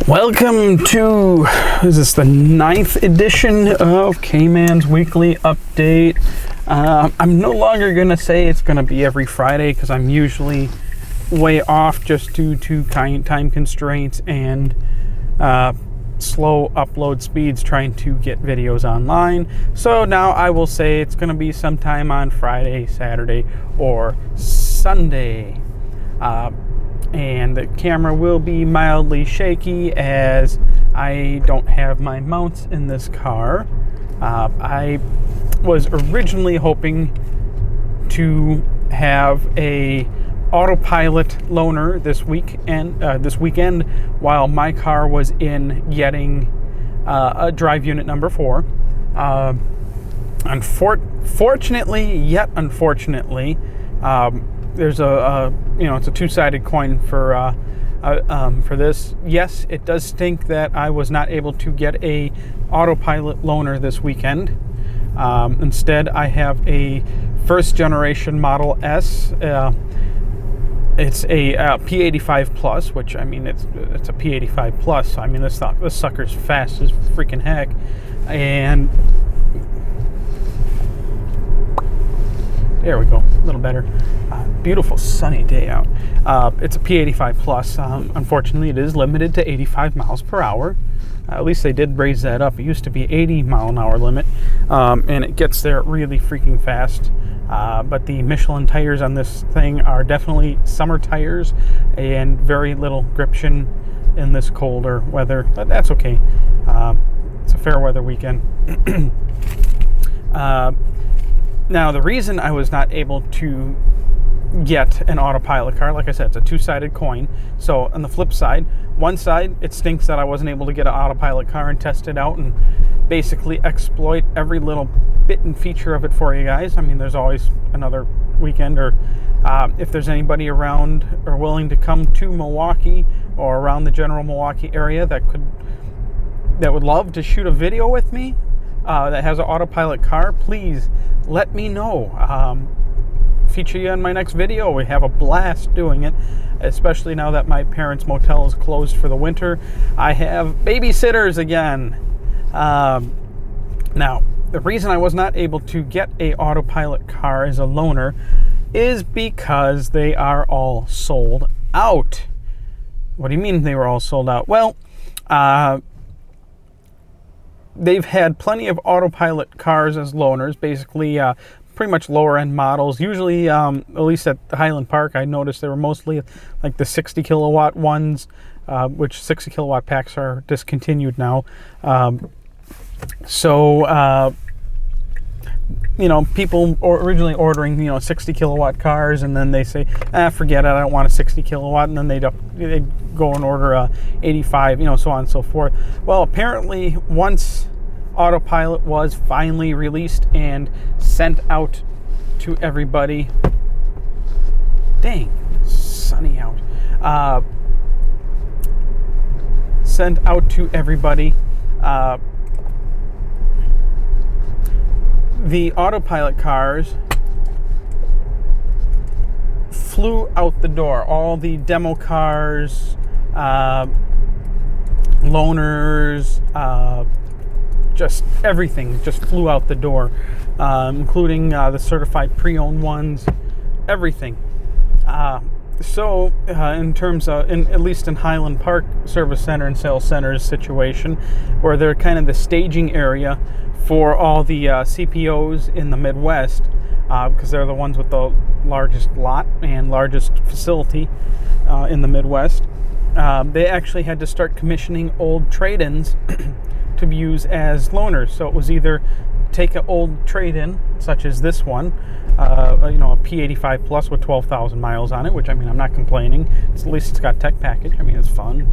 Welcome to, is this the 9th edition of Kman's Weekly Update? I'm no longer going to say it's going to be every Friday because I'm usually way off just due to time constraints and slow upload speeds trying to get videos online. So now I will say it's going to be sometime on Friday, Saturday, or Sunday. And the camera will be mildly shaky as I don't have my mounts in this car. I was originally hoping to have a Autopilot loaner this weekend while my car was in getting a drive unit number 4. Unfortunately, there's it's a two-sided coin for this. Yes, it does stink that I was not able to get a Autopilot loaner this weekend. Instead, I have a first generation Model S. It's a P85 Plus, which I mean it's a P85 Plus. I mean this sucker's fast as freaking heck, and there we go, a little better. Beautiful sunny day out. It's a P85 Plus. Unfortunately, it is limited to 85 miles per hour. At least they did raise that up. It used to be 80 mile an hour limit, and it gets there really freaking fast. But the Michelin tires on this thing are definitely summer tires and very little gription in this colder weather, but that's okay. It's a fair weather weekend. Now, the reason I was not able to get an Autopilot car, like I said, it's a two-sided coin. So on the flip side, one side, it stinks that I wasn't able to get an Autopilot car and test it out and basically exploit every little bit and feature of it for you guys. I mean, there's always another weekend, or if there's anybody around or willing to come to Milwaukee or around the general Milwaukee area that would love to shoot a video with me that has an Autopilot car, please let me know. Feature you in my next video. We have a blast doing it, especially now that my parents' motel is closed for the winter. I have babysitters again. Now, the reason I was not able to get a Autopilot car as a loaner is because they are all sold out. What do you mean they were all sold out? Well, they've had plenty of Autopilot cars as loaners, basically pretty much lower end models. Usually, at least at Highland Park, I noticed they were mostly like the 60 kilowatt ones, which 60 kilowatt packs are discontinued now. People originally ordering, 60 kilowatt cars, and then they say, forget it, I don't want a 60 kilowatt, and then they go and order a 85, so on and so forth. Well, apparently, once Autopilot was finally released and sent out to everybody, dang, sunny out, sent out to everybody, the Autopilot cars flew out the door. All the demo cars, loaners, just everything just flew out the door, including the certified pre-owned ones, everything. In terms of, at least in Highland Park Service Center and Sales Center's situation, where they're kind of the staging area for all the CPOs in the Midwest, because they're the ones with the largest lot and largest facility in the Midwest, they actually had to start commissioning old trade-ins to be used as loaners. So it was either take an old trade-in, such as this one, a P85 Plus with 12,000 miles on it, which, I mean, I'm not complaining. At least it's got tech package. I mean, it's fun,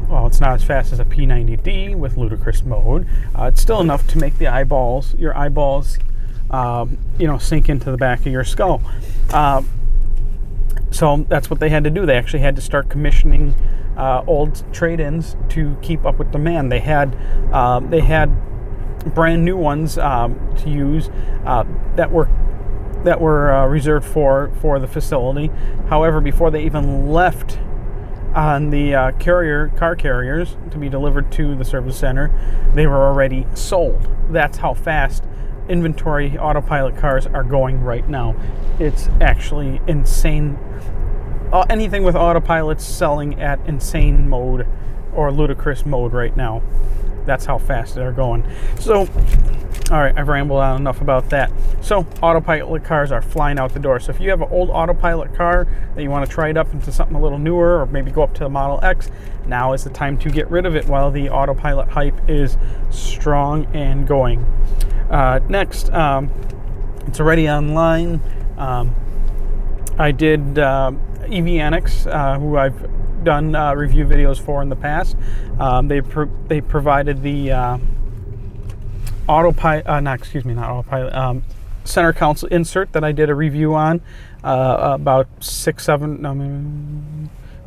Well, it's not as fast as a P90D with ludicrous mode. It's still enough to make your eyeballs, sink into the back of your skull. So that's what they had to do. They actually had to start commissioning old trade-ins to keep up with demand. They had brand new ones to use that were reserved for the facility. However, before they even left on the car carriers to be delivered to the service center, they were already sold. That's how fast inventory Autopilot cars are going right now. It's actually insane. Anything with Autopilot's selling at insane mode or ludicrous mode right now. That's how fast they're going. So, all right, I've rambled on enough about that. So, Autopilot cars are flying out the door. So if you have an old Autopilot car that you want to try it up into something a little newer, or maybe go up to the Model X, now is the time to get rid of it while the Autopilot hype is strong and going. Next, it's already online. I did EVNX, who I've done review videos for in the past. They provided the center console insert that I did a review on about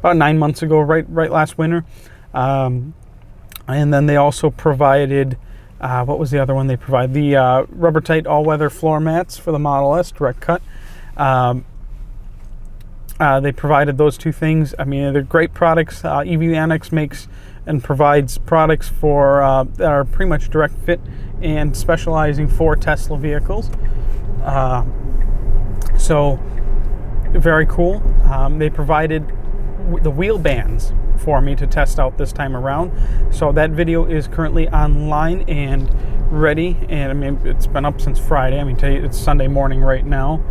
9 months ago, right last winter. And then they also provided what was the other one they provided? The rubber tight all-weather floor mats for the Model S direct cut. They provided those two things. I mean, they're great products. EVNX makes and provides products for that are pretty much direct fit and specializing for Tesla vehicles. So very cool. They provided the wheel bands for me to test out this time around. So that video is currently online and ready. And I mean, it's been up since Friday. I mean, it's Sunday morning right now,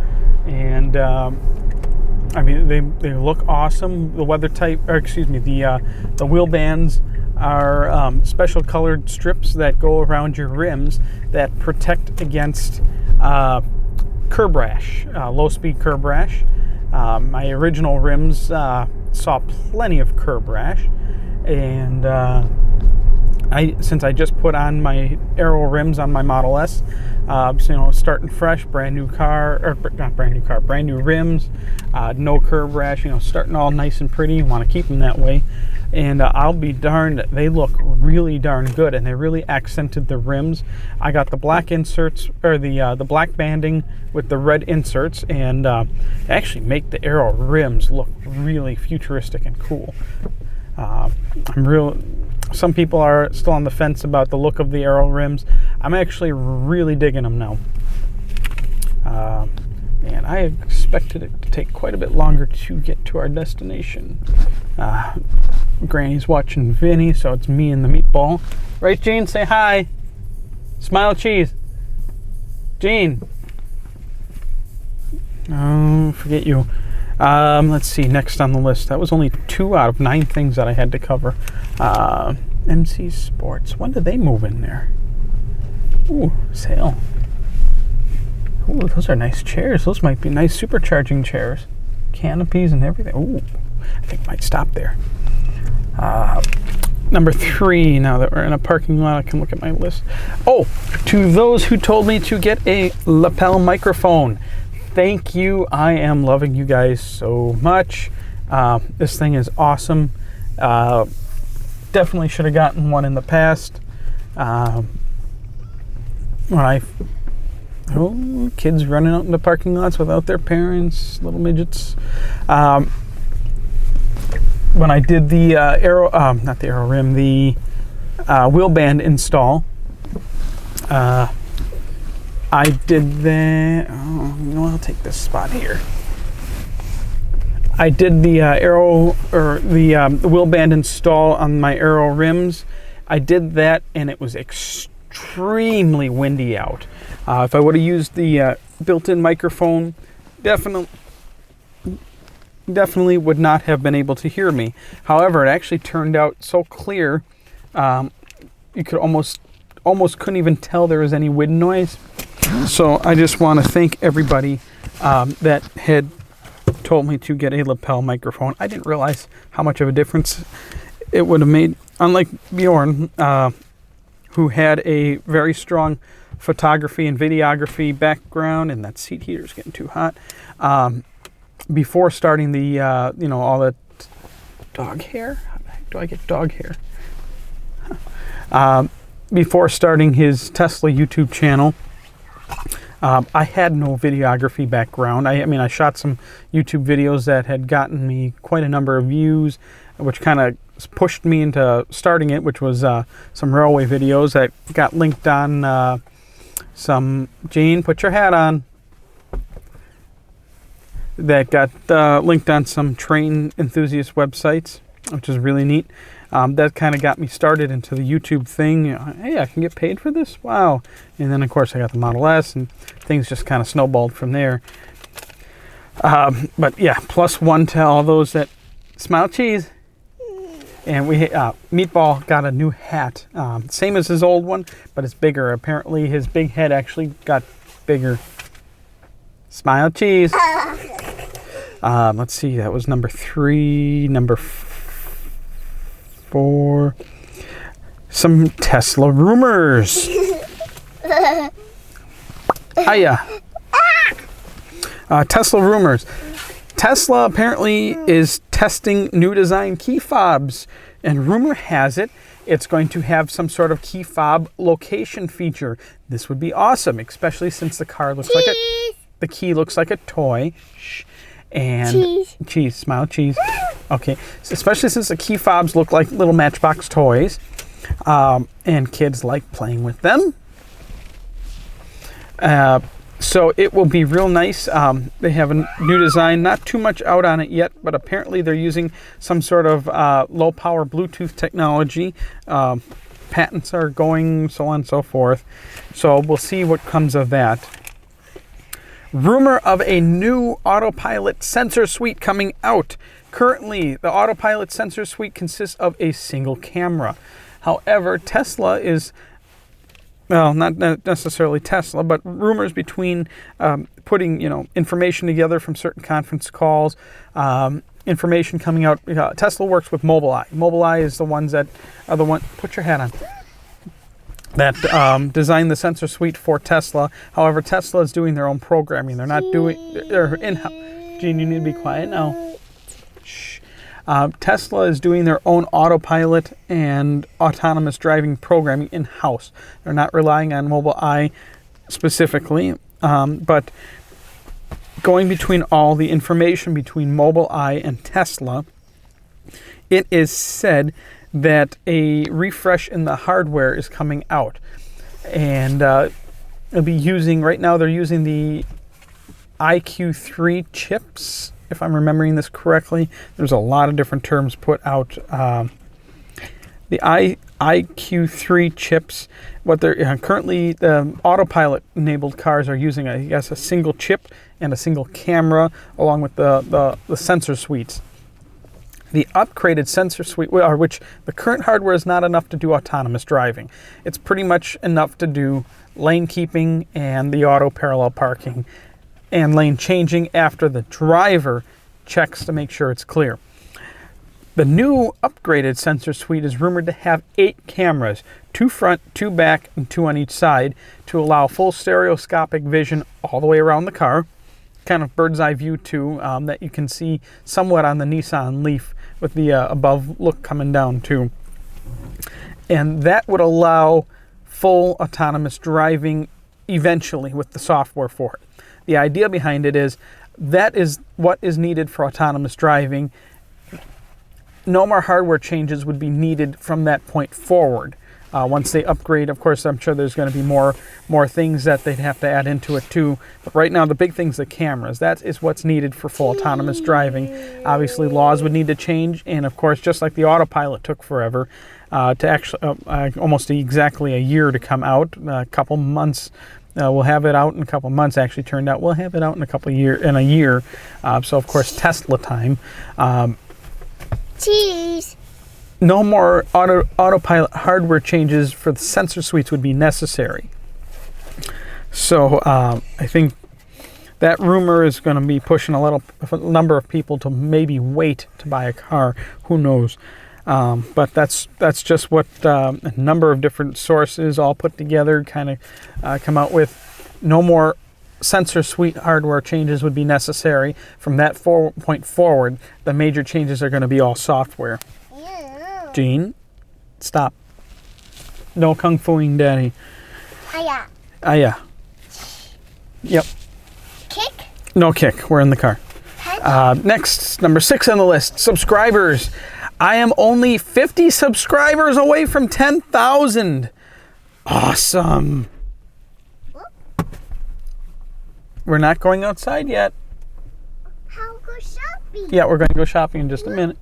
and I mean, they look awesome. The the wheel bands are special colored strips that go around your rims that protect against curb rash, low-speed curb rash. My original rims saw plenty of curb rash, and since I just put on my Aero rims on my Model S, so starting fresh, brand new rims, no curb rash, starting all nice and pretty. You want to keep them that way, and I'll be darned, they look really darn good, and they really accented the rims. I got the black inserts, or the black banding with the red inserts, and they actually make the Aero rims look really futuristic and cool. Some people are still on the fence about the look of the Aero rims. I'm actually really digging them now. And I expected it to take quite a bit longer to get to our destination. Granny's watching Vinny, so it's me and the meatball. Right, Gene? Say hi. Smile cheese. Gene. Oh, forget you. Let's see, next on the list. That was only 2 out of 9 things that I had to cover. MC Sports. When did they move in there? Ooh, sale. Ooh, those are nice chairs. Those might be nice supercharging chairs. Canopies and everything. Ooh, I think I might stop there. Number 3, now that we're in a parking lot, I can look at my list. Oh, to those who told me to get a lapel microphone, thank you. I am loving you guys so much. This thing is awesome. Definitely should have gotten one in the past. Kids running out in the parking lots without their parents, little midgets. When I did the not the Aero rim, the wheel band install, I did the. I'll take this spot here. I did the the wheel band install on my Aero rims. I did that, and it was extremely windy out. If I would have used the built-in microphone, definitely would not have been able to hear me. However, it actually turned out so clear, you could almost couldn't even tell there was any wind noise. So I just want to thank everybody that had told me to get a lapel microphone. I didn't realize how much of a difference it would have made. Unlike Bjorn, who had a very strong photography and videography background, and that seat heater is getting too hot. Before starting the, all the dog hair. How the heck do I get dog hair? Before starting his Tesla YouTube channel, I had no videography background. I mean, I shot some YouTube videos that had gotten me quite a number of views, which kind of pushed me into starting it, which was some railway videos that got linked on some... Gene, put your hat on. That got linked on some train enthusiast websites, which is really neat. That kind of got me started into the YouTube thing. Hey, I can get paid for this? Wow. And then, of course, I got the Model S, and things just kind of snowballed from there. But, yeah, +1 to all those that smile cheese. And we Meatball got a new hat. Same as his old one, but it's bigger. Apparently, his big head actually got bigger. Smile cheese. Let's see. That was number 3. Number 4. Some Tesla rumors. Hiya. Tesla rumors. Tesla apparently is testing new design key fobs, and rumor has it it's going to have some sort of key fob location feature. This would be awesome, especially since the car looks like the key looks like a toy. Shh. And cheese, smile cheese. Okay, so especially since the key fobs look like little Matchbox toys, and kids like playing with them. So it will be real nice. They have a new design, not too much out on it yet, but apparently they're using some sort of low power Bluetooth technology. Patents are going, so on and so forth. So we'll see what comes of that. Rumor of a new Autopilot sensor suite coming out. Currently, the Autopilot sensor suite consists of a single camera. However, Tesla is... Well, not necessarily Tesla, but rumors between putting, information together from certain conference calls, information coming out. Tesla works with Mobileye. Mobileye is the ones that are the one. Put your hat on. That designed the sensor suite for Tesla. However, Tesla is doing their own programming. They're not doing. They're in-house. Gene, you need to be quiet now. Shh. Tesla is doing their own autopilot and autonomous driving programming in-house. They're not relying on Mobileye specifically, but going between all the information between Mobileye and Tesla, it is said that a refresh in the hardware is coming out. And it'll be using, right now they're using the IQ3 chips, if I'm remembering this correctly. There's a lot of different terms put out. The IQ3 chips, what they're currently, the Autopilot enabled cars are using, I guess, a single chip and a single camera along with the sensor suites. The upgraded sensor suite, which the current hardware is not enough to do autonomous driving. It's pretty much enough to do lane keeping and the auto parallel parking and lane changing after the driver checks to make sure it's clear. The new upgraded sensor suite is rumored to have 8 cameras, 2 front, 2 back, and 2 on each side to allow full stereoscopic vision all the way around the car. Kind of bird's eye view too, that you can see somewhat on the Nissan Leaf with the above look coming down too. And that would allow full autonomous driving eventually with the software for it. The idea behind it is that is what is needed for autonomous driving. No more hardware changes would be needed from that point forward. Once they upgrade, of course, I'm sure there's going to be more things that they'd have to add into it too. But right now, the big thing's the cameras. That is what's needed for full autonomous driving. Obviously, laws would need to change, and of course, just like the Autopilot took forever to actually almost exactly a year to come out, a couple months. We'll have it out in a couple months. Actually, turned out we'll have it out in a year. So of course, Tesla time. Cheese. No more autopilot hardware changes for the sensor suites would be necessary. So I think that rumor is going to be pushing a number of people to maybe wait to buy a car. Who knows? But that's just what a number of different sources all put together kind of come out with. No more sensor suite hardware changes would be necessary. From that point forward, the major changes are going to be all software. Gene, stop. No kung fuing daddy. Aya. Aya. Yep. Kick? No kick. We're in the car. Next, number 6 on the list, subscribers. I am only 50 subscribers away from 10,000. Awesome. We're not going outside yet. How go shopping? Yeah, we're going to go shopping in just a minute.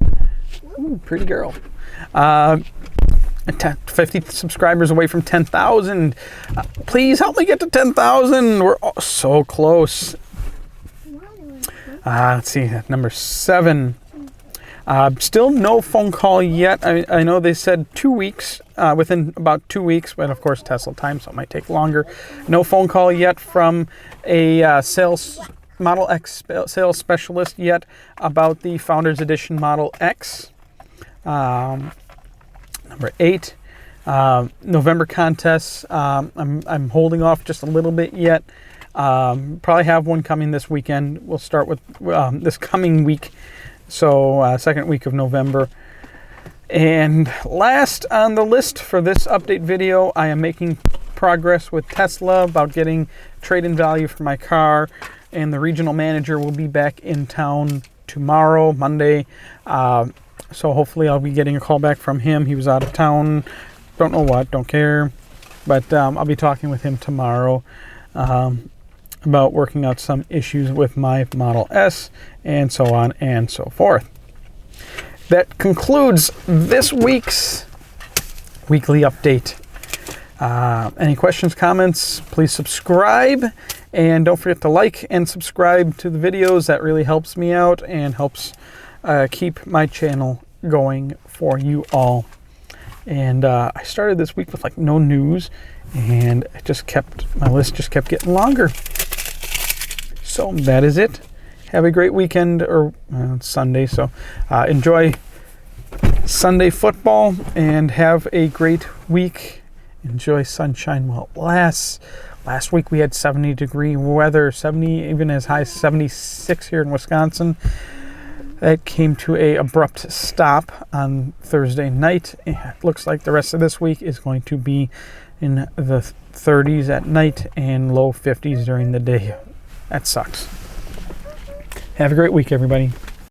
Ooh, pretty girl. 50 subscribers away from 10,000. Please help me get to 10,000. We're so close. Let's see, number 7. Still no phone call yet. I know they said 2 weeks, within about 2 weeks, but of course Tesla time, so it might take longer. No phone call yet from a Model X sales specialist yet about the Founders Edition Model X. Number 8, November contests. I'm holding off just a little bit yet. Probably have one coming this weekend. We'll start with this coming week. So second week of November. And last on the list for this update video, I am making progress with Tesla about getting trade-in value for my car. And the regional manager will be back in town tomorrow, Monday. So hopefully I'll be getting a call back from him. He was out of town. Don't know what, don't care. But I'll be talking with him tomorrow about working out some issues with my Model S and so on and so forth. That concludes this week's weekly update. Any questions, comments, please subscribe. And don't forget to like and subscribe to the videos. That really helps me out and helps keep my channel going for you all. And I started this week with like no news, and my list just kept getting longer. So that is it. Have a great weekend, or it's Sunday, so enjoy Sunday football and have a great week. Enjoy sunshine while it lasts. Last week we had 70-degree weather, 70, even as high as 76 here in Wisconsin. That came to an abrupt stop on Thursday night. It looks like the rest of this week is going to be in the 30s at night and low 50s during the day. That sucks. Have a great week, everybody.